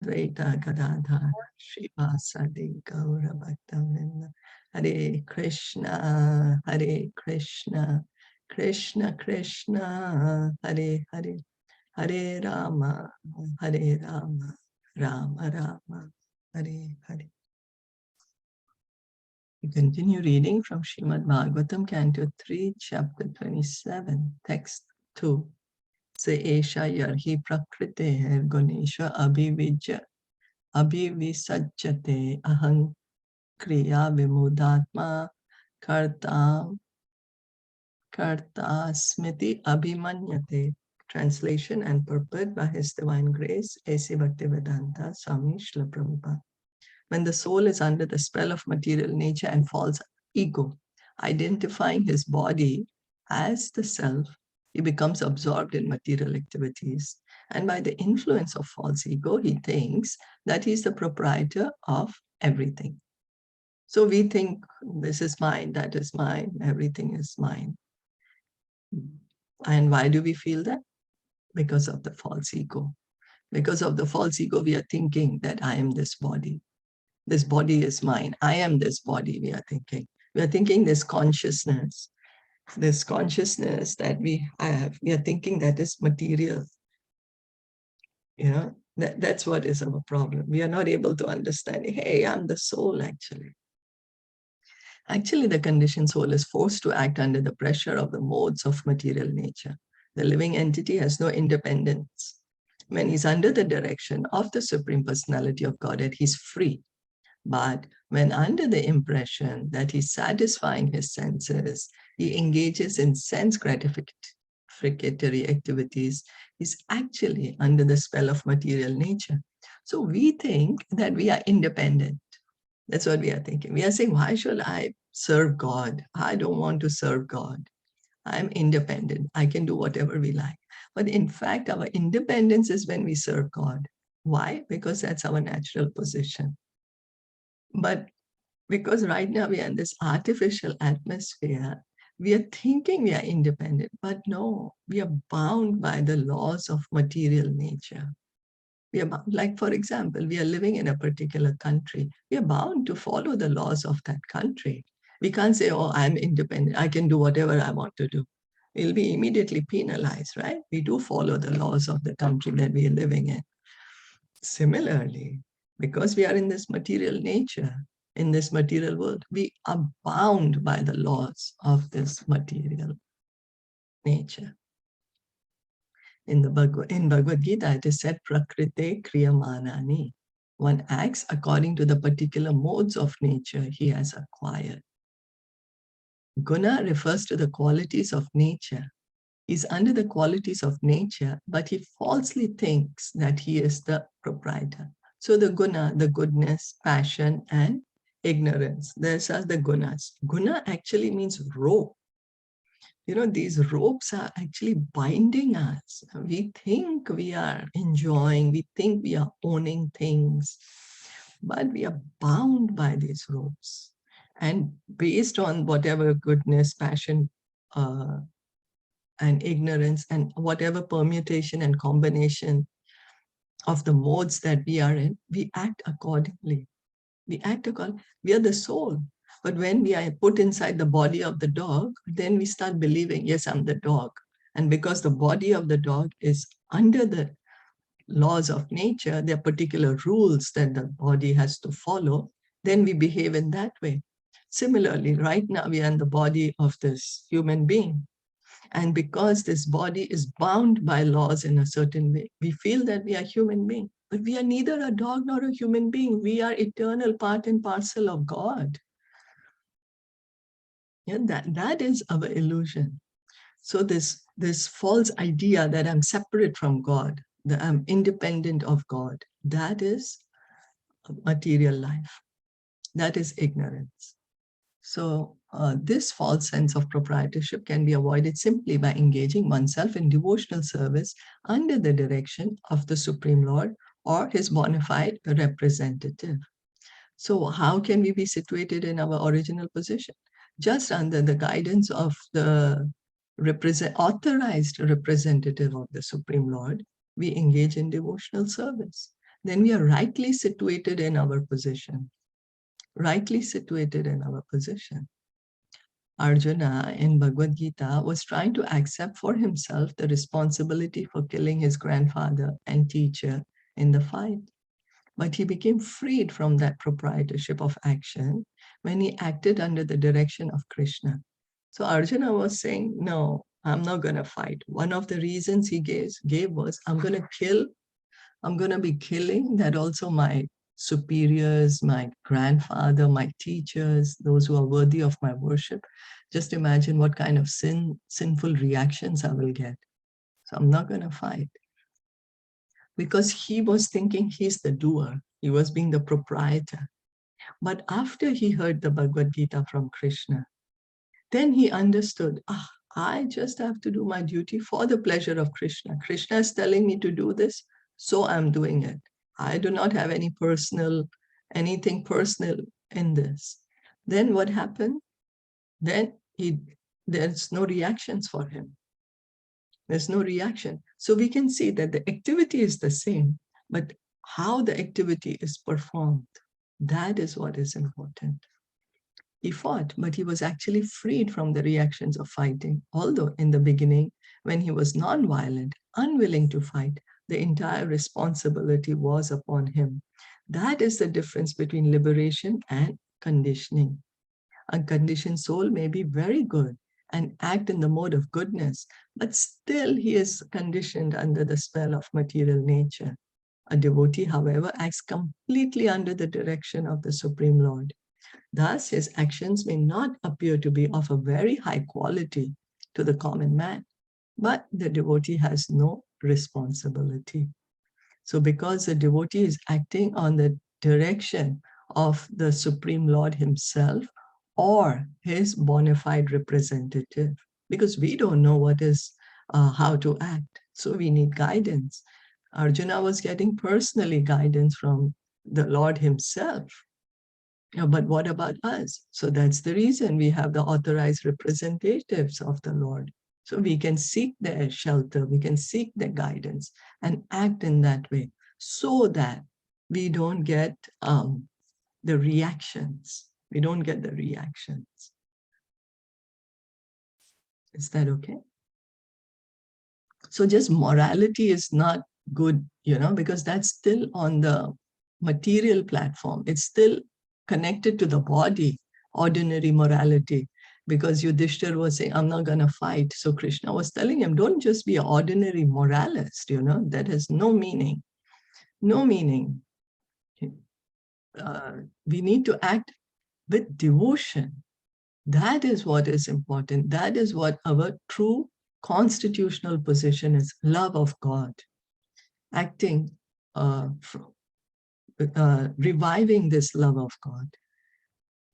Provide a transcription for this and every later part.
Dvaita Gadadhar Srivasadi Gaura Bhaktavinda. Hare Krishna, Hare Krishna, Krishna Krishna, Hare Hare, Hare Rama, Hare Rama, Rama Rama, Hare Hare. We continue reading from Srimad Bhagavatam Canto 3, Chapter 27, Text 2. Se esha yarhi prakrite gunesha abhivisajjate aham kriya vimudatma kartam karta smiti abhimanyate. Translation and purport by His Divine Grace, A.C. Bhaktivedanta Swami Srila Prabhupada. When the soul is under the spell of material nature and false ego, identifying his body as the self, he becomes absorbed in material activities. And by the influence of false ego, he thinks that he's the proprietor of everything. So we think this is mine, that is mine, everything is mine. And why do we feel that? Because of the false ego. Because of the false ego, we are thinking that I am this body. This body is mine. I am this body, we are thinking. We are thinking this consciousness that we have. We are thinking that is material. You know, that's what is our problem. We are not able to understand, hey, I'm the soul actually. Actually, the conditioned soul is forced to act under the pressure of the modes of material nature. The living entity has no independence. When he's under the direction of the Supreme Personality of Godhead, he's free. But when under the impression that he's satisfying his senses, he engages in sense gratificatory activities, he's actually under the spell of material nature. So we think that we are independent. That's what we are thinking. We are saying, why should I serve God? I don't want to serve God. I'm independent. I can do whatever we like. But in fact, our independence is when we serve God. Why? Because that's our natural position. But because right now we are in this artificial atmosphere, we are thinking we are independent, but no, we are bound by the laws of material nature. We are bound, like, for example, we are living in a particular country. We are bound to follow the laws of that country. We can't say, oh, I'm independent. I can do whatever I want to do. We'll be immediately penalized, right? We do follow the laws of the country that we are living in. Similarly, because we are in this material nature, in this material world, we are bound by the laws of this material nature. In Bhagavad Gita, it is said, Prakrite Kriyamanani. One acts according to the particular modes of nature he has acquired. Guna refers to the qualities of nature. He's under the qualities of nature, but he falsely thinks that he is the proprietor. So the guna, the goodness, passion, and ignorance, these are the gunas. Guna actually means rope. You know, these ropes are actually binding us. We think we are enjoying, we think we are owning things, but we are bound by these ropes. And based on whatever goodness, passion, and ignorance, and whatever permutation and combination of the modes that we are in, we act accordingly. We act accordingly. We are the soul. But when we are put inside the body of the dog, then we start believing, yes, I'm the dog. And because the body of the dog is under the laws of nature, there are particular rules that the body has to follow, then we behave in that way. Similarly, right now we are in the body of this human being. And because this body is bound by laws in a certain way, we feel that we are human beings. But we are neither a dog nor a human being. We are eternal part and parcel of God. Yeah, that is our illusion. So this false idea that I'm separate from God, that I'm independent of God, that is material life. That is ignorance. So this false sense of proprietorship can be avoided simply by engaging oneself in devotional service under the direction of the Supreme Lord or his bona fide representative. So how can we be situated in our original position? Just under the guidance of the authorized representative of the Supreme Lord, we engage in devotional service. then we are rightly situated in our position. Rightly situated in our position. Arjuna in Bhagavad Gita was trying to accept for himself the responsibility for killing his grandfather and teacher in the fight. But he became freed from that proprietorship of action when he acted under the direction of Krishna. So Arjuna was saying, no, I'm not going to fight. One of the reasons he gave was, I'm going to be killing that also my superiors, my grandfather, my teachers, those who are worthy of my worship. Just imagine what kind of sinful reactions I will get. So I'm not going to fight. Because he was thinking he's the doer. He was being the proprietor. But after he heard the Bhagavad Gita from Krishna, then he understood, I just have to do my duty for the pleasure of Krishna. Krishna is telling me to do this, so I'm doing it. I do not have anything personal in this. Then what happened? Then there's no reactions for him. There's no reaction. So we can see that the activity is the same, but how the activity is performed, that is what is important. He fought, but he was actually freed from the reactions of fighting. Although in the beginning, when he was non-violent, unwilling to fight, the entire responsibility was upon him. That is the difference between liberation and conditioning. A conditioned soul may be very good and act in the mode of goodness, but still he is conditioned under the spell of material nature. A devotee, however, acts completely under the direction of the Supreme Lord. Thus, his actions may not appear to be of a very high quality to the common man, but the devotee has no responsibility. So because the devotee is acting on the direction of the Supreme Lord himself or his bona fide representative, because we don't know what is how to act. So we need guidance. Arjuna was getting personally guidance from the Lord himself. But what about us? So that's the reason we have the authorized representatives of the Lord. So we can seek their shelter, we can seek their guidance and act in that way so that we don't get the reactions. We don't get the reactions. Is that okay? So just morality is not good, because that's still on the material platform. It's still connected to the body, ordinary morality, because Yudhishthir was saying, I'm not going to fight. So Krishna was telling him, don't just be an ordinary moralist, that has no meaning. No meaning. We need to act with devotion. That is what is important. That is what our true constitutional position is, love of God. Acting, reviving this love of God.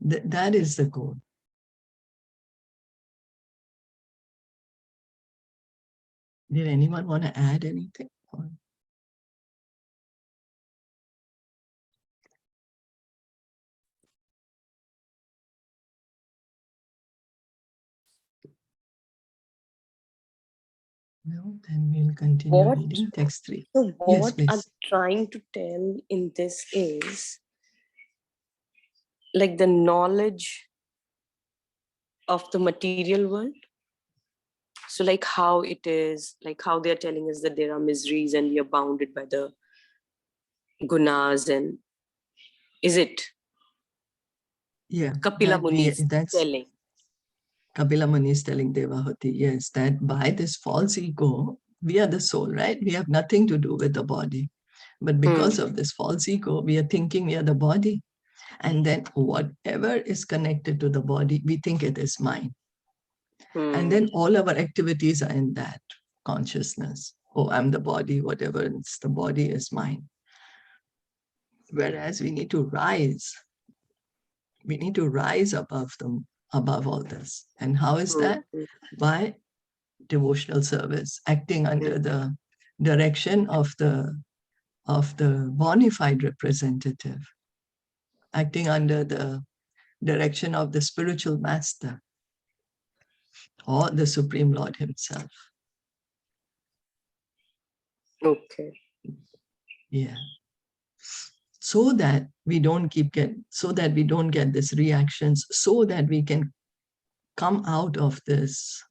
That is the goal. Did anyone want to add anything? No, then we'll continue reading text 3. So yes, what please. I'm trying to tell in this is like the knowledge of the material world. So like how it is, like how they're telling us that there are miseries and we are bounded by the gunas, and is it? Yeah, Kapila Muni is telling. Kapila Muni is telling Devahuti, yes, that by this false ego, we are the soul, right? We have nothing to do with the body. But because of this false ego, we are thinking we are the body. And then whatever is connected to the body, we think it is mine. And then all our activities are in that consciousness. Oh, I'm the body, whatever, it's the body is mine. Whereas we need to rise. We need to rise above them, above all this. And how is that? By devotional service, acting under the direction of the bona fide representative, acting under the direction of the spiritual master or the Supreme Lord himself. Okay. Yeah. so that we don't get these reactions, so that we can come out of this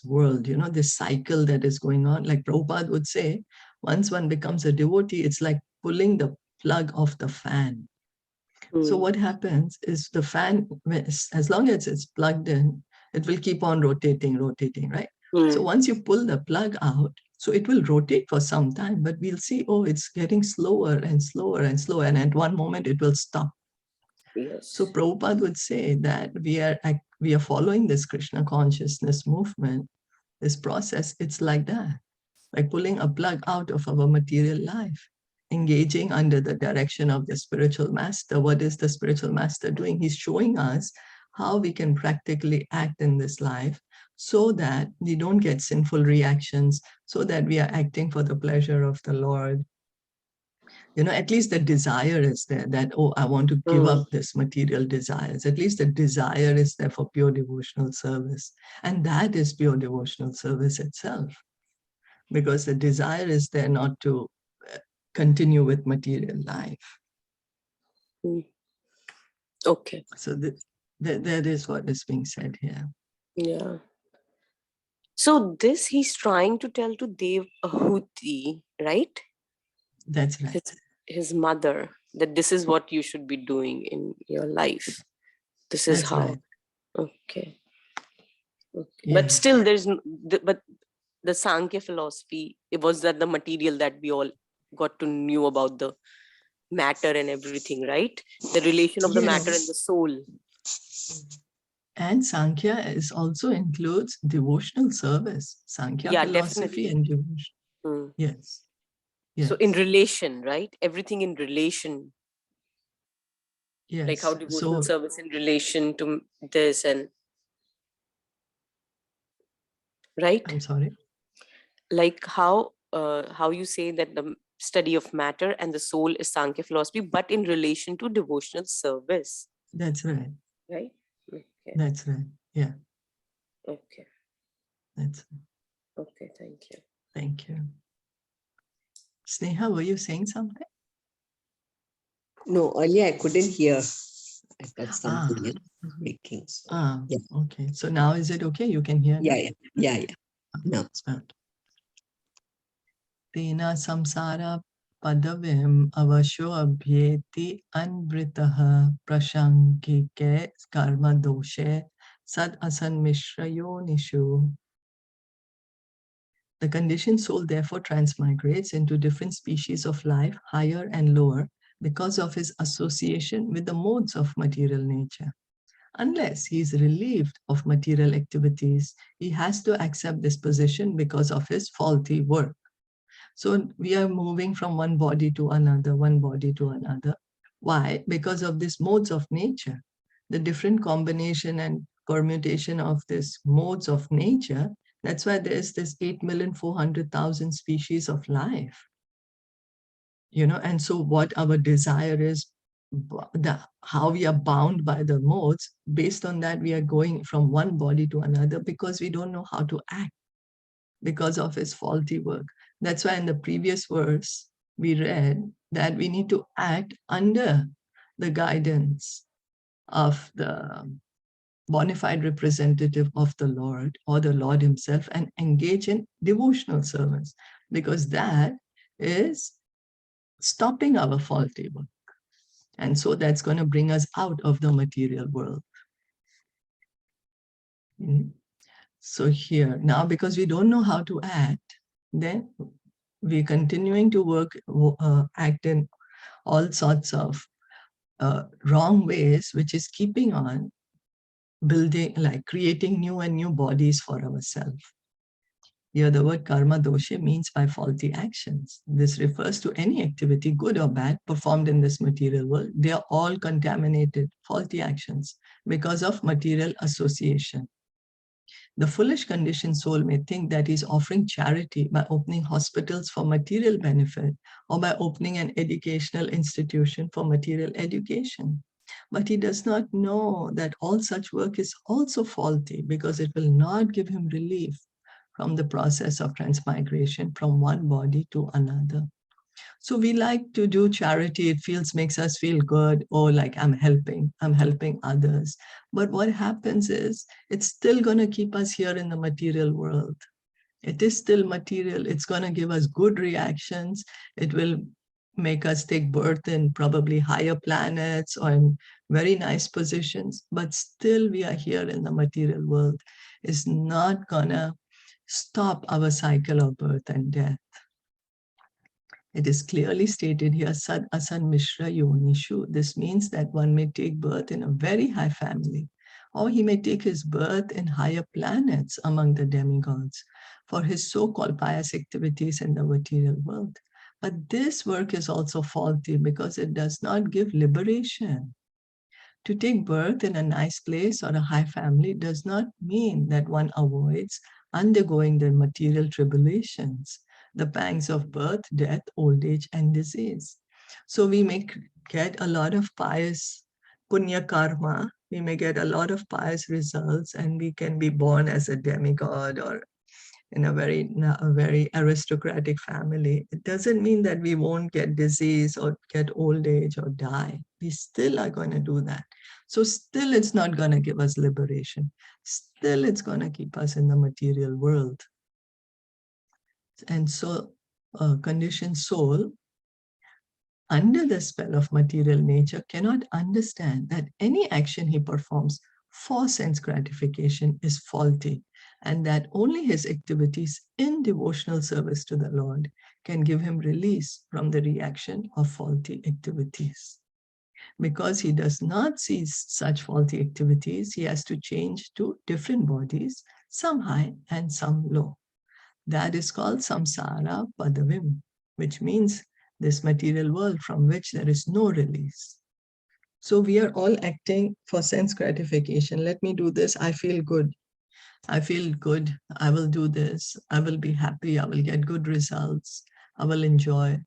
world, this cycle that is going on. Like Prabhupada would say, once one becomes a devotee, it's like pulling the plug off the fan. So what happens is the fan, as long as it's plugged in, it will keep on rotating, right? So once you pull the plug out, so it will rotate for some time, but we'll see, oh, it's getting slower and slower and slower. And at one moment it will stop. Yes. So Prabhupada would say that we are following this Krishna consciousness movement, this process. It's like that, like pulling a plug out of our material life, engaging under the direction of the spiritual master. What is the spiritual master doing? He's showing us how we can practically act in this life so that we don't get sinful reactions, so that we are acting for the pleasure of the Lord. At least the desire is there that, oh, I want to give up this material desires. At least the desire is there for pure devotional service. And that is pure devotional service itself, because the desire is there not to continue with material life. Okay. So that is what is being said here. Yeah. So this he's trying to tell to Dev Ahuti, right? That's right. His mother, that this is what you should be doing in your life. This is That's how. right. Okay. Yes. But still but the Sankhya philosophy, it was that the material that we all got to knew about the matter and everything, right? The relation of the matter and the soul. And Sankhya also includes devotional service. Sankhya philosophy definitely. and devotion. Yes. So in relation, right? Everything in relation. Yes. Like how devotional service in relation to this and right? I'm sorry. Like how you say that the study of matter and the soul is Sankhya philosophy, but in relation to devotional service. That's right. Right? Okay. That's right. Yeah. Okay. That's okay. Thank you. Thank you. Sneha, were you saying something? No, earlier I couldn't hear. I got something making. Yeah. Okay. So now is it okay? You can hear? Yeah. No. Tena samsara padavim avasho abhyeti anvritaha prashankike karma doshe sad asan mishra yonishu. The conditioned soul therefore transmigrates into different species of life, higher and lower, because of his association with the modes of material nature. Unless he is relieved of material activities, he has to accept this position because of his faulty work. So we are moving from one body to another, Why? Because of these modes of nature. The different combination and permutation of these modes of nature, that's why there's this 8,400,000 species of life. And so what our desire is, how we are bound by the modes, based on that we are going from one body to another because we don't know how to act because of his faulty work. That's why in the previous verse we read that we need to act under the guidance of the bona fide representative of the Lord or the Lord himself and engage in devotional service, because that is stopping our faulty work. And so that's going to bring us out of the material world. So here, now because we don't know how to act, then we're continuing to act in all sorts of wrong ways, which is keeping on building, like creating new and new bodies for ourselves. Here the word karma dosha means by faulty actions. This refers to any activity, good or bad, performed in this material world. They are all contaminated, faulty actions because of material association. The foolish conditioned soul may think that he is offering charity by opening hospitals for material benefit or by opening an educational institution for material education. But he does not know that all such work is also faulty because it will not give him relief from the process of transmigration from one body to another. So we like to do charity. It makes us feel good. Oh, like I'm helping others. But what happens is it's still going to keep us here in the material world. It is still material. It's going to give us good reactions. It will make us take birth in probably higher planets or in very nice positions. But still we are here in the material world. It's not going to stop our cycle of birth and death. It is clearly stated here, Sad Asan Mishra Yonishu. This means that one may take birth in a very high family, or he may take his birth in higher planets among the demigods for his so-called pious activities in the material world. But this work is also faulty because it does not give liberation. To take birth in a nice place or a high family does not mean that one avoids undergoing the material tribulations, the pangs of birth, death, old age, and disease. So we may get a lot of pious punya karma, we may get a lot of pious results, and we can be born as a demigod or in a very aristocratic family. It doesn't mean that we won't get disease or get old age or die. We still are going to do that. So still it's not going to give us liberation. Still it's going to keep us in the material world. And so a conditioned soul under the spell of material nature cannot understand that any action he performs for sense gratification is faulty, and that only his activities in devotional service to the Lord can give him release from the reaction of faulty activities. Because he does not see such faulty activities, he has to change to different bodies, some high and some low. That is called samsara padavim, which means this material world from which there is no release. So we are all acting for sense gratification. Let me do this. I feel good. I feel good. I will do this. I will be happy. I will get good results. I will enjoy.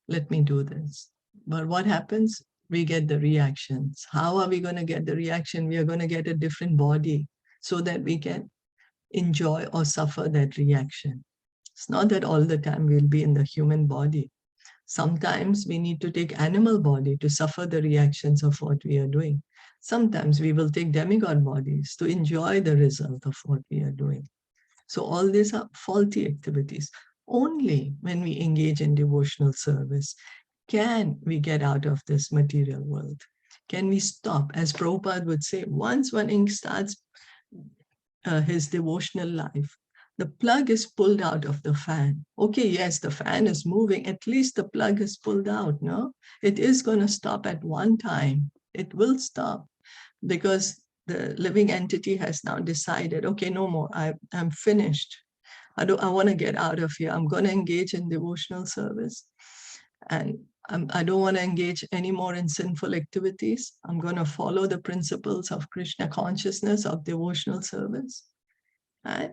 Let me do this. But what happens? We get the reactions. How are we going to get the reaction? We are going to get a different body so that we can enjoy or suffer that reaction. It's not that all the time we'll be in the human body. Sometimes we need to take animal body to suffer the reactions of what we are doing. Sometimes we will take demigod bodies to enjoy the result of what we are doing. So all these are faulty activities. Only when we engage in devotional service can we get out of this material world. Can we stop? As Prabhupada would say, once one starts his devotional life, the plug is pulled out of the fan. Okay, yes, the fan is moving. At least the plug is pulled out, no? It is going to stop at one time. It will stop because the living entity has now decided, okay, no more. I'm finished. I want to get out of here. I'm going to engage in devotional service. And I don't want to engage anymore in sinful activities. I'm going to follow the principles of Krishna consciousness, of devotional service. Right?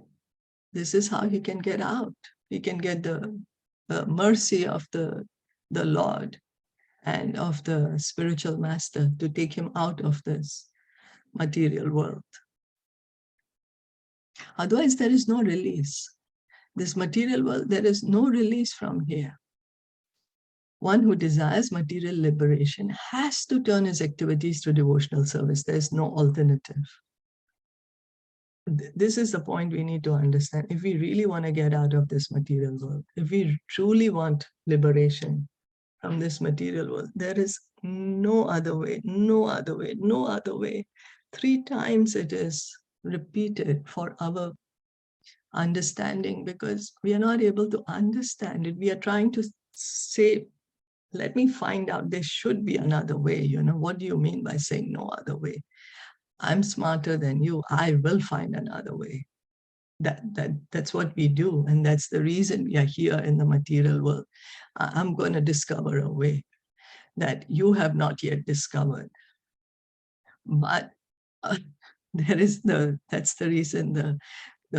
This is how he can get out. He can get the mercy of the Lord and of the spiritual master to take him out of this material world. Otherwise, there is no release. This material world, there is no release from here. One who desires material liberation has to turn his activities to devotional service. There is no alternative. This is the point we need to understand. If we really want to get out of this material world, if we truly want liberation from this material world, there is no other way, no other way, no other way. 3 times it is repeated for our understanding because we are not able to understand it. We are trying to say, let me find out, there should be another way. You know, what do you mean by saying no other way? I'm smarter than you. I will find another way. That's what we do. And that's the reason we are here in the material world. I'm going to discover a way that you have not yet discovered. But that's the reason the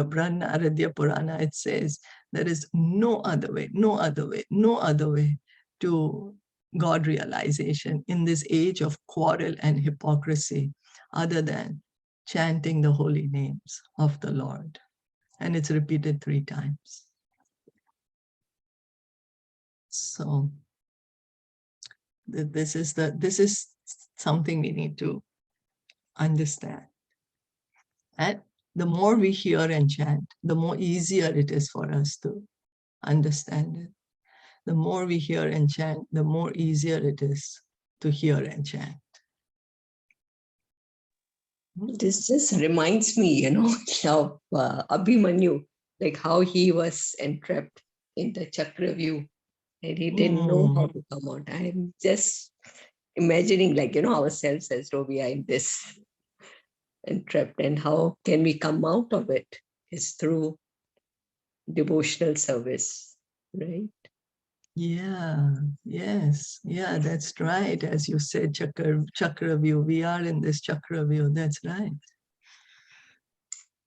Brahmaradhya Purana, it says, there is no other way, no other way, no other way to God realization in this age of quarrel and hypocrisy other than chanting the holy names of the Lord. And it's repeated 3 times. So this is something we need to understand. And the more we hear and chant, the more easier it is for us to understand it. The more we hear and chant, the more easier it is to hear and chant. This just reminds me, of Abhimanyu, like how he was entrapped in the Chakravyu and he didn't know how to come out. I'm just imagining, like, ourselves as though we are in this entrapped, and how can we come out of it is through devotional service, right? Yeah, yes, yeah, that's right. As you said, Chakravyu, we are in this Chakravyu, that's right.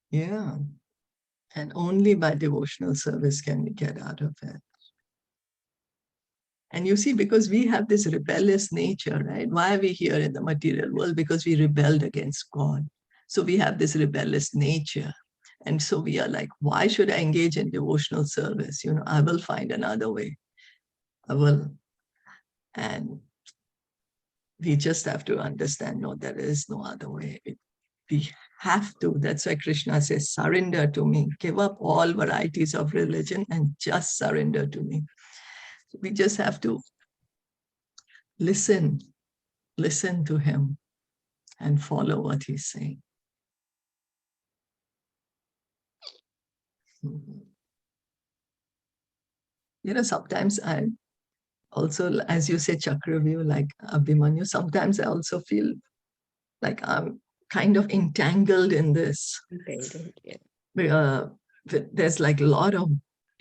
Yeah, and only by devotional service can we get out of it. And you see, because we have this rebellious nature, right? Why are we here in the material world? Because we rebelled against God. So we have this rebellious nature. And so we are like, why should I engage in devotional service? I will find another way. I will. And we just have to understand, no, there is no other way. We have to. That's why Krishna says, surrender to me. Give up all varieties of religion and just surrender to me. We just have to listen to him and follow what he's saying. Sometimes I also, as you say, Chakravyu, like Abhimanyu, sometimes I also feel like I'm kind of entangled in this. There's like a lot of,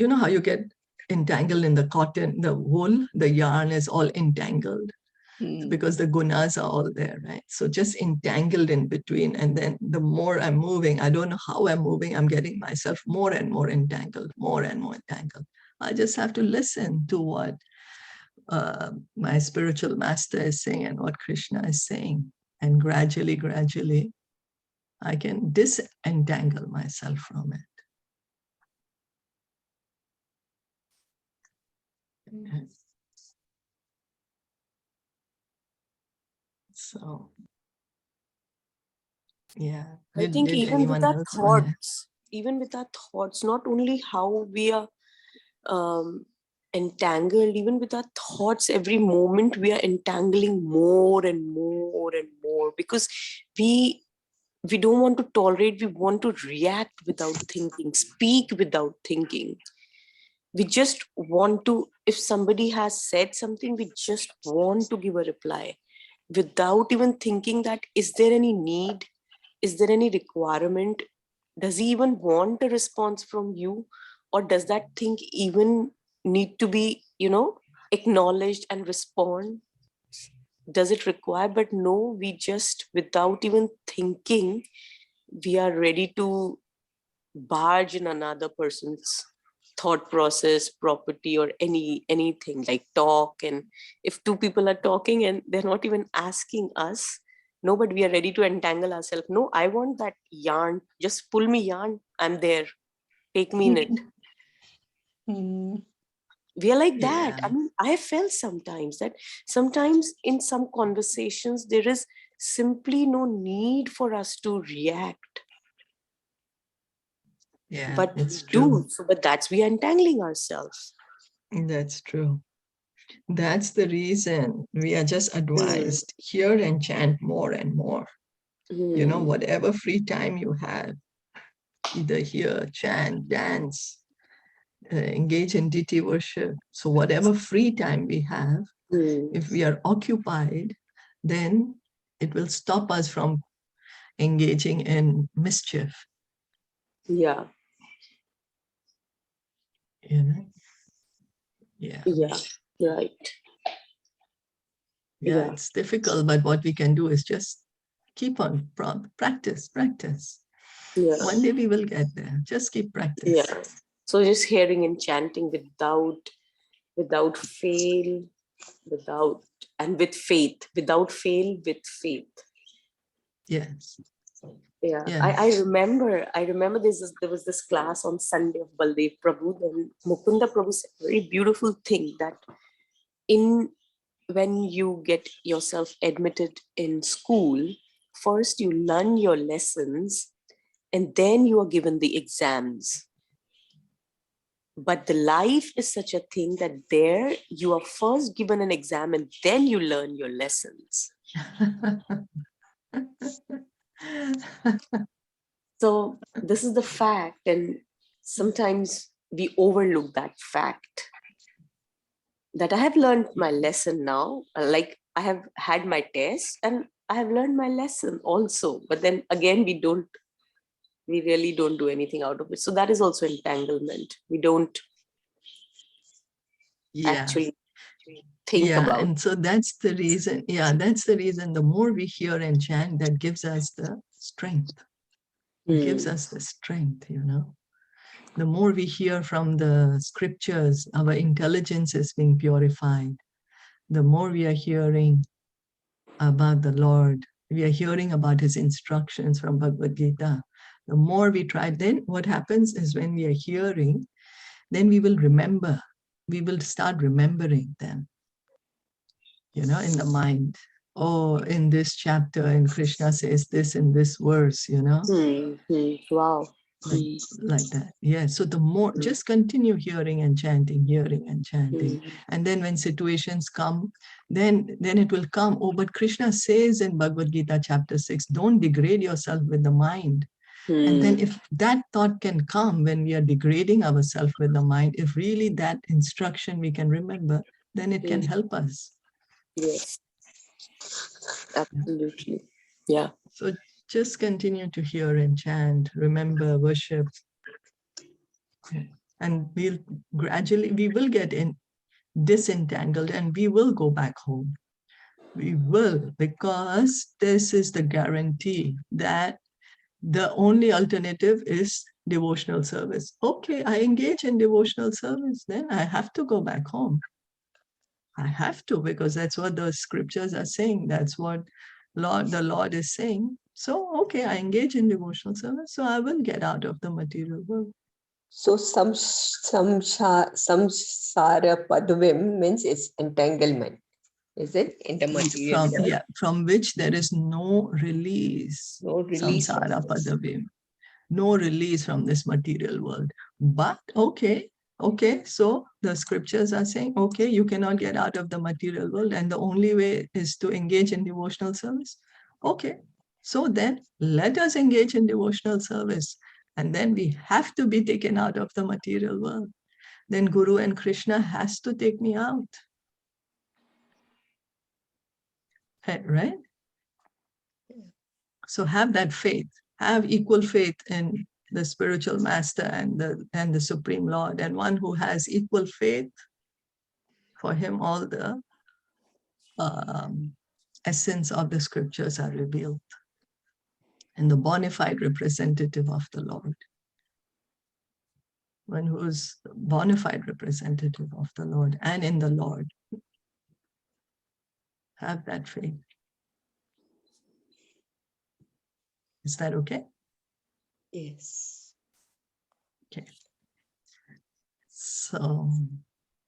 how you get entangled in the cotton, the wool, the yarn is all entangled. Because the gunas are all there, right? So just entangled in between. And then the more I'm moving, I don't know how I'm moving, I'm getting myself more and more entangled, more and more entangled. I just have to listen to what my spiritual master is saying and what Krishna is saying. And gradually, I can disentangle myself from it. So, yeah. I think Did even with anyone our else thoughts, not only how we are entangled, even with our thoughts, every moment we are entangling more and more and more, because we don't want to tolerate, we want to react without thinking, speak without thinking. We just want to, if somebody has said something, we just want to give a reply without even thinking that, is there any need? Is there any requirement? Does he even want a response from you? Or does that thing even need to be, acknowledged and respond? Does it require? But no, we just, without even thinking, we are ready to barge in another person's thought process, property, or anything, like talk. And if 2 people are talking and they're not even asking us, no, but we are ready to entangle ourselves. No, I want that yarn, just pull me yarn, I'm there, take me in it. We are like that. Yeah. I mean, I have felt sometimes that sometimes in some conversations there is simply no need for us to react. Yeah, But it's we true. do. So, but that's, we are entangling ourselves. That's true. That's the reason we are just advised, hear and chant more and more. Whatever free time you have, either hear, chant, dance, engage in deity worship. So whatever free time we have, if we are occupied, then it will stop us from engaging in mischief. Yeah. Yeah. Yeah. Right. Yeah, it's difficult, but what we can do is just keep on practice. Yeah. One day we will get there. Just keep practicing. Yeah. So just hearing and chanting without fail, and with faith, without fail, with faith. Yes. Yeah, Yes. I remember there was this class on Sunday of Baldev Prabhu. Then Mukunda Prabhu said a very beautiful thing that when you get yourself admitted in school, first you learn your lessons and then you are given the exams. But the life is such a thing that there you are first given an exam and then you learn your lessons. So this is the fact, and sometimes we overlook that fact that I have learned my lesson now. Like I have had my test and I have learned my lesson also. But then again, we really don't do anything out of it. So that is also entanglement. We don't actually think about. And so that's the reason. Yeah, that's the reason. The more we hear and chant, that gives us the strength. It gives us the strength, The more we hear from the scriptures, our intelligence is being purified. The more we are hearing about the Lord, we are hearing about his instructions from Bhagavad Gita. The more we try, then what happens is when we are hearing, then we will remember. We will start remembering them, in the mind. Oh, in this chapter, and Krishna says this in this verse, Wow. like that. Yeah. So the more, just continue hearing and chanting. And then when situations come, then it will come. Oh, but Krishna says in Bhagavad Gita chapter 6, don't degrade yourself with the mind. And then if that thought can come when we are degrading ourselves with the mind, if really that instruction we can remember, then it can help us. Yes, absolutely. Yeah. So just continue to hear and chant, remember, worship. And we will get disentangled and we will go back home. We will, because this is the guarantee that the only alternative is devotional service. Okay, I engage in devotional service, then I have to go back home. I have to, because that's what the scriptures are saying. That's what the Lord is saying. So, okay, I engage in devotional service, so I will get out of the material world. So samsara padavim means it's entanglement. Is it in the material world? From which there is no release. No release. Samsara padavim. No release from this material world. But okay, so the scriptures are saying, okay, you cannot get out of the material world and the only way is to engage in devotional service. Okay, so then let us engage in devotional service. And then we have to be taken out of the material world. Then Guru and Krishna has to take me out. Right? So have that faith. Have equal faith in the spiritual master and the Supreme Lord. And one who has equal faith, for him all the essence of the scriptures are revealed. And the bona fide representative of the Lord. One who is bona fide representative of the Lord and in the Lord. Have that faith. Is that okay? Yes. Okay. So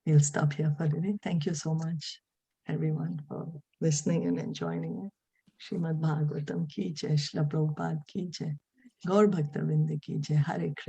we'll stop here for today. Thank you so much, everyone, for listening and joining it. Srimad Bhagavatam ki jai, Shilpa Prabhupada ki jai, Gaur Bhakta Vrinda ki jai, Hare Krishna.